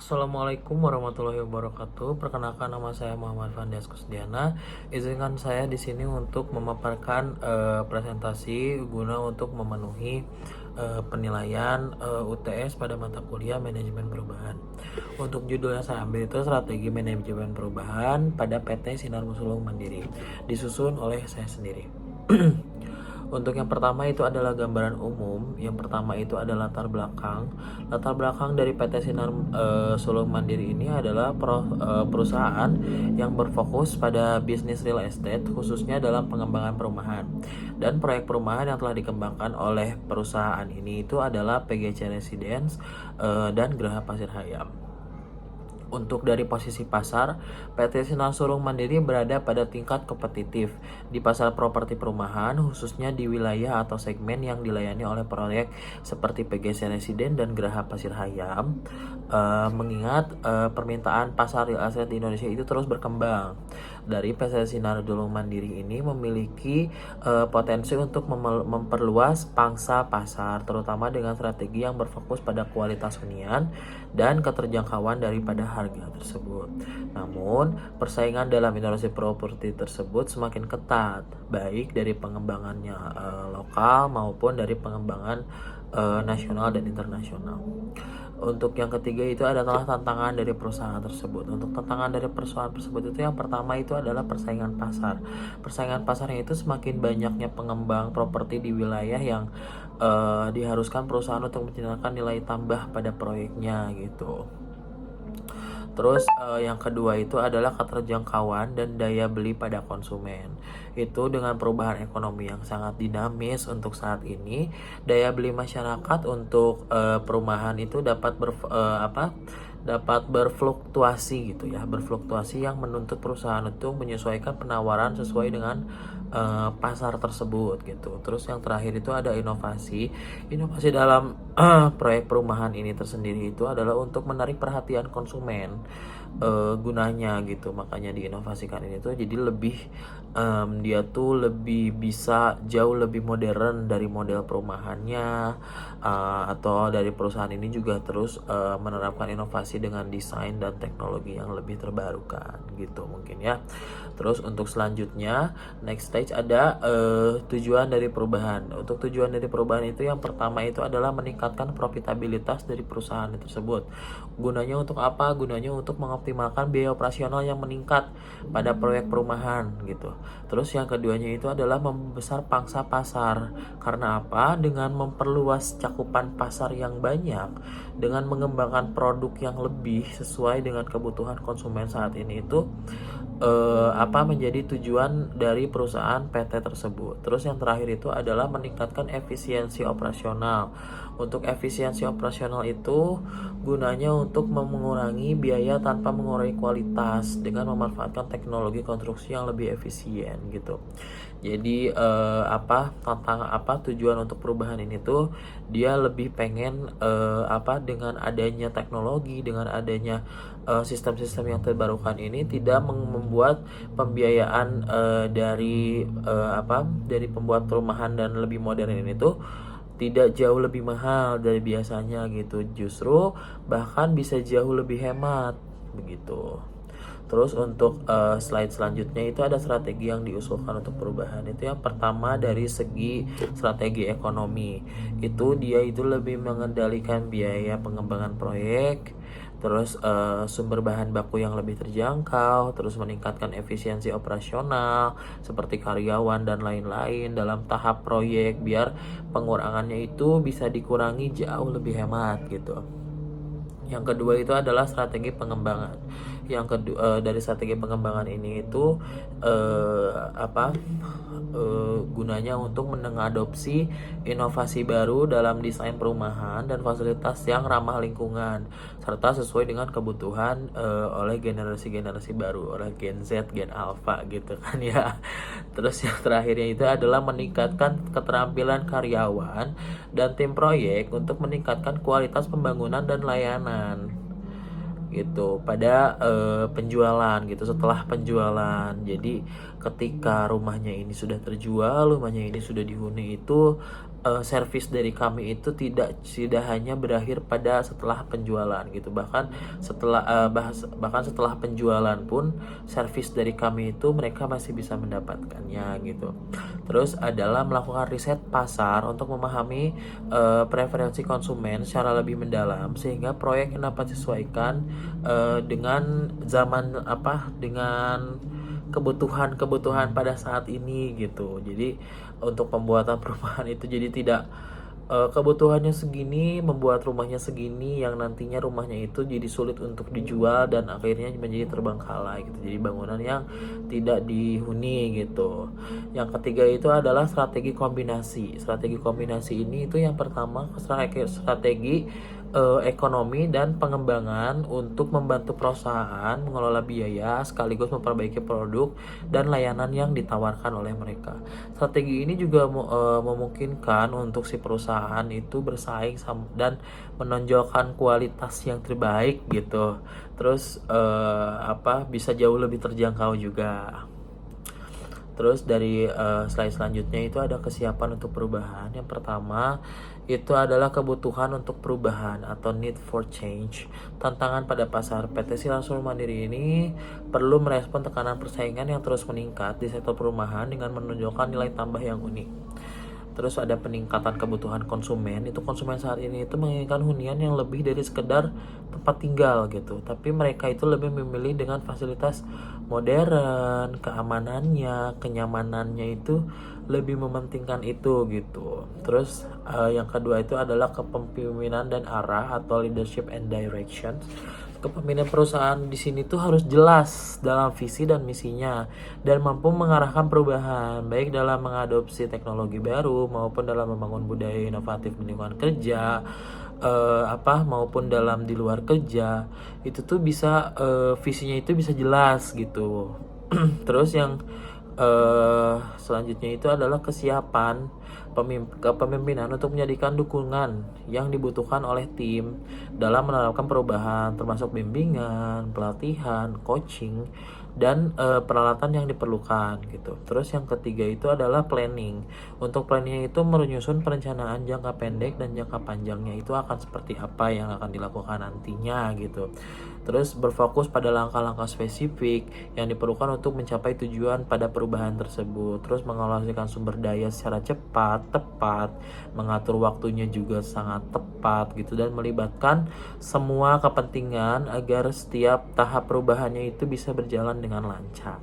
Assalamualaikum warahmatullahi wabarakatuh. Perkenalkan, nama saya Muhammad Fandias Kusdiana. Izinkan saya di sini untuk memaparkan presentasi guna untuk memenuhi penilaian UTS pada mata kuliah manajemen perubahan. Untuk judul yang saya ambil itu strategi manajemen perubahan pada PT Sinar Musulung Mandiri, disusun oleh saya sendiri. Untuk yang pertama itu adalah gambaran umum. Yang pertama itu adalah latar belakang. Latar belakang dari PT Sinar Sulung Mandiri ini adalah perusahaan yang berfokus pada bisnis real estate, khususnya dalam pengembangan perumahan. Dan proyek perumahan yang telah dikembangkan oleh perusahaan ini itu adalah PGC Residence dan Geraha Pasir Hayam. Untuk dari posisi pasar, PT Sinar Sulung Mandiri berada pada tingkat kompetitif di pasar properti perumahan, khususnya di wilayah atau segmen yang dilayani oleh proyek seperti PGC Residen dan Geraha Pasir Hayam. Mengingat permintaan pasar real estate di Indonesia itu terus berkembang. Dari PT Sinar Sulung Mandiri ini memiliki potensi untuk memperluas pangsa pasar, terutama dengan strategi yang berfokus pada kualitas hunian dan keterjangkauan daripada harga tersebut. Namun, persaingan dalam industri properti tersebut semakin ketat, baik dari pengembangannya lokal maupun dari pengembangan nasional dan internasional. Untuk yang ketiga itu adalah tantangan dari perusahaan tersebut. Untuk tantangan dari perusahaan tersebut itu yang pertama itu adalah persaingan pasar. Persaingan pasarnya itu semakin banyaknya pengembang properti di wilayah yang diharuskan perusahaan untuk menciptakan nilai tambah pada proyeknya gitu. Terus yang kedua itu adalah keterjangkauan dan daya beli pada konsumen. Itu dengan perubahan ekonomi yang sangat dinamis untuk saat ini, daya beli masyarakat untuk perumahan itu dapat berfluktuasi gitu ya, berfluktuasi yang menuntut perusahaan untuk menyesuaikan penawaran sesuai dengan pasar tersebut gitu. Terus yang terakhir itu ada inovasi. Inovasi dalam proyek perumahan ini tersendiri itu adalah untuk menarik perhatian konsumen gunanya gitu. Makanya diinovasikan ini tuh jadi lebih dia tuh lebih bisa jauh lebih modern dari model perumahannya, atau dari perusahaan ini juga terus menerapkan inovasi dengan desain dan teknologi yang lebih terbarukan gitu mungkin ya. Terus untuk selanjutnya next stage ada tujuan dari perubahan. Untuk tujuan dari perubahan itu yang pertama itu adalah meningkatkan profitabilitas dari perusahaan tersebut. Gunanya untuk apa? Gunanya untuk mengoptimalkan biaya operasional yang meningkat pada proyek perumahan gitu. Terus yang keduanya itu adalah membesar pangsa pasar. Karena apa? Dengan memperluas cakupan pasar yang banyak, dengan mengembangkan produk yang lebih sesuai dengan kebutuhan konsumen saat ini itu menjadi tujuan dari perusahaan PT tersebut. Terus yang terakhir itu adalah meningkatkan efisiensi operasional. Untuk efisiensi operasional itu gunanya untuk mengurangi biaya tanpa mengurangi kualitas dengan memanfaatkan teknologi konstruksi yang lebih efisien gitu. Jadi tujuan untuk perubahan ini tuh dia lebih pengen dengan adanya teknologi, dengan adanya sistem-sistem yang terbarukan ini tidak membuat pembiayaan dari pembuat perumahan dan lebih modern ini tuh tidak jauh lebih mahal dari biasanya gitu. Justru bahkan bisa jauh lebih hemat begitu. Terus untuk slide selanjutnya itu ada strategi yang diusulkan untuk perubahan. Itu yang pertama dari segi strategi ekonomi. Itu dia itu lebih mengendalikan biaya pengembangan proyek, terus sumber bahan baku yang lebih terjangkau, terus meningkatkan efisiensi operasional seperti karyawan dan lain-lain dalam tahap proyek biar pengurangannya itu bisa dikurangi jauh lebih hemat gitu. Yang kedua itu adalah strategi pengembangan. Yang kedua dari strategi pengembangan ini itu gunanya untuk mengadopsi inovasi baru dalam desain perumahan dan fasilitas yang ramah lingkungan serta sesuai dengan kebutuhan oleh generasi-generasi baru, oleh Gen Z, Gen Alpha gitu kan ya. Terus yang terakhirnya itu adalah meningkatkan keterampilan karyawan dan tim proyek untuk meningkatkan kualitas pembangunan dan layanan. gitu pada penjualan gitu, setelah penjualan. Jadi ketika rumahnya ini sudah terjual, rumahnya ini sudah dihuni, itu servis dari kami itu tidak hanya berakhir pada setelah penjualan gitu, bahkan setelah penjualan pun servis dari kami itu mereka masih bisa mendapatkannya gitu. Terus adalah melakukan riset pasar untuk memahami preferensi konsumen secara lebih mendalam, sehingga proyek yang dapat disesuaikan dengan dengan kebutuhan pada saat ini gitu. Jadi untuk pembuatan perumahan itu jadi tidak kebutuhannya segini, membuat rumahnya segini, yang nantinya rumahnya itu jadi sulit untuk dijual dan akhirnya menjadi terbengkalai gitu. Jadi bangunan yang tidak dihuni gitu. Yang ketiga itu adalah strategi kombinasi. Strategi kombinasi ini itu yang pertama strategi ekonomi dan pengembangan untuk membantu perusahaan mengelola biaya sekaligus memperbaiki produk dan layanan yang ditawarkan oleh mereka. Strategi ini juga memungkinkan untuk si perusahaan itu bersaing dan menonjolkan kualitas yang terbaik gitu. Terus bisa jauh lebih terjangkau juga. Terus dari slide selanjutnya itu ada kesiapan untuk perubahan. Yang pertama itu adalah kebutuhan untuk perubahan atau need for change. Tantangan pada pasar. PT Silang Seluruh Mandiri ini perlu merespon tekanan persaingan yang terus meningkat di sektor perumahan dengan menunjukkan nilai tambah yang unik. Terus ada peningkatan kebutuhan konsumen. Itu konsumen saat ini itu menginginkan hunian yang lebih dari sekedar tempat tinggal gitu. Tapi mereka itu lebih memilih dengan fasilitas modern, keamanannya, kenyamanannya itu lebih mementingkan itu gitu. Terus yang kedua itu adalah kepemimpinan dan arah atau leadership and directions. Kepemimpinan perusahaan di sini tuh harus jelas dalam visi dan misinya dan mampu mengarahkan perubahan baik dalam mengadopsi teknologi baru maupun dalam membangun budaya inovatif di lingkungan kerja, maupun dalam di luar kerja. Itu tuh bisa visinya itu bisa jelas gitu. Terus yang selanjutnya itu adalah kesiapan kepemimpinan untuk menjadikan dukungan yang dibutuhkan oleh tim dalam menerapkan perubahan, termasuk bimbingan, pelatihan, coaching, dan peralatan yang diperlukan gitu. Terus yang ketiga itu adalah planning. Untuk planning itu menyusun perencanaan jangka pendek dan jangka panjangnya itu akan seperti apa yang akan dilakukan nantinya gitu. Terus berfokus pada langkah-langkah spesifik yang diperlukan untuk mencapai tujuan pada perubahan tersebut. Terus mengalokasikan sumber daya secara cepat, tepat, mengatur waktunya juga sangat tepat gitu, dan melibatkan semua kepentingan agar setiap tahap perubahannya itu bisa berjalan dengan lancar.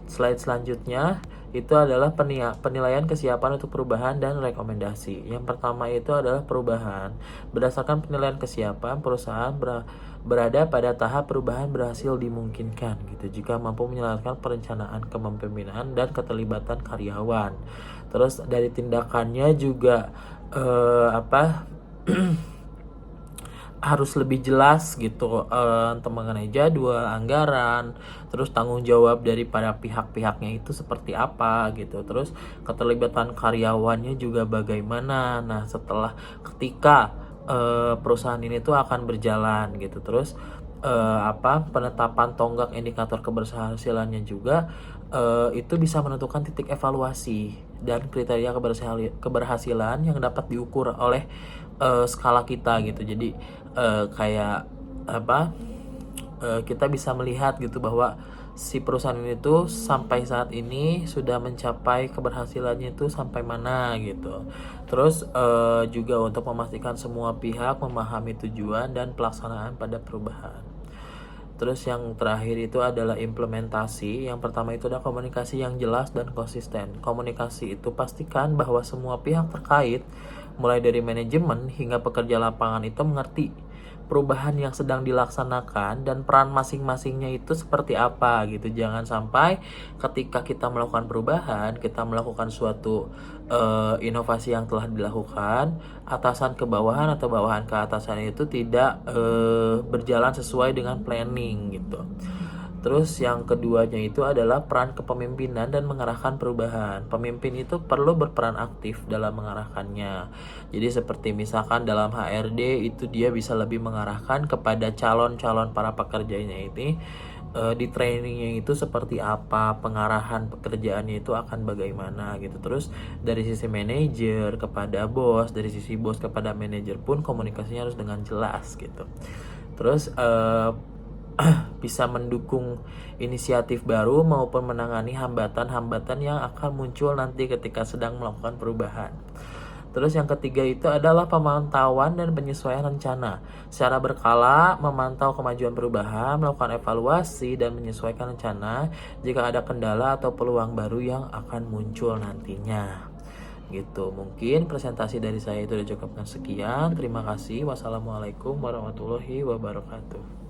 Slide selanjutnya itu adalah penilaian kesiapan untuk perubahan dan rekomendasi. Yang pertama itu adalah perubahan. Berdasarkan penilaian kesiapan, perusahaan berada pada tahap perubahan berhasil dimungkinkan gitu jika mampu menjalankan perencanaan kepemimpinan dan keterlibatan karyawan. Terus dari tindakannya juga harus lebih jelas gitu untuk mengenai jadwal, anggaran, terus tanggung jawab daripada pihak-pihaknya itu seperti apa gitu. Terus keterlibatan karyawannya juga bagaimana. Nah, ketika perusahaan ini tuh akan berjalan gitu. Terus penetapan tonggak indikator keberhasilannya juga itu bisa menentukan titik evaluasi dan kriteria keberhasilan yang dapat diukur oleh skala kita gitu. Jadi kita bisa melihat gitu bahwa si perusahaan ini tuh sampai saat ini sudah mencapai keberhasilannya itu sampai mana gitu. Terus juga untuk memastikan semua pihak memahami tujuan dan pelaksanaan pada perubahan. Terus yang terakhir itu adalah implementasi. Yang pertama itu adalah komunikasi yang jelas dan konsisten. Komunikasi itu pastikan bahwa semua pihak terkait, mulai dari manajemen hingga pekerja lapangan itu mengerti perubahan yang sedang dilaksanakan dan peran masing-masingnya itu seperti apa gitu. Jangan sampai ketika kita melakukan perubahan, kita melakukan suatu inovasi yang telah dilakukan, atasan ke bawahan atau bawahan ke atasan itu tidak berjalan sesuai dengan planning gitu. Terus yang keduanya itu adalah peran kepemimpinan dan mengarahkan perubahan. Pemimpin itu perlu berperan aktif dalam mengarahkannya. Jadi seperti misalkan dalam HRD itu dia bisa lebih mengarahkan kepada calon-calon para pekerjanya ini, di trainingnya itu seperti apa, pengarahan pekerjaannya itu akan bagaimana gitu. Terus dari sisi manajer kepada bos, dari sisi bos kepada manajer pun komunikasinya harus dengan jelas gitu. Terus bisa mendukung inisiatif baru maupun menangani hambatan-hambatan yang akan muncul nanti ketika sedang melakukan perubahan. Terus yang ketiga itu adalah pemantauan dan penyesuaian rencana. Secara berkala memantau kemajuan perubahan, melakukan evaluasi dan menyesuaikan rencana jika ada kendala atau peluang baru yang akan muncul nantinya. Gitu. Mungkin presentasi dari saya itu udah cukupkan sekian. Terima kasih. Wassalamualaikum warahmatullahi wabarakatuh.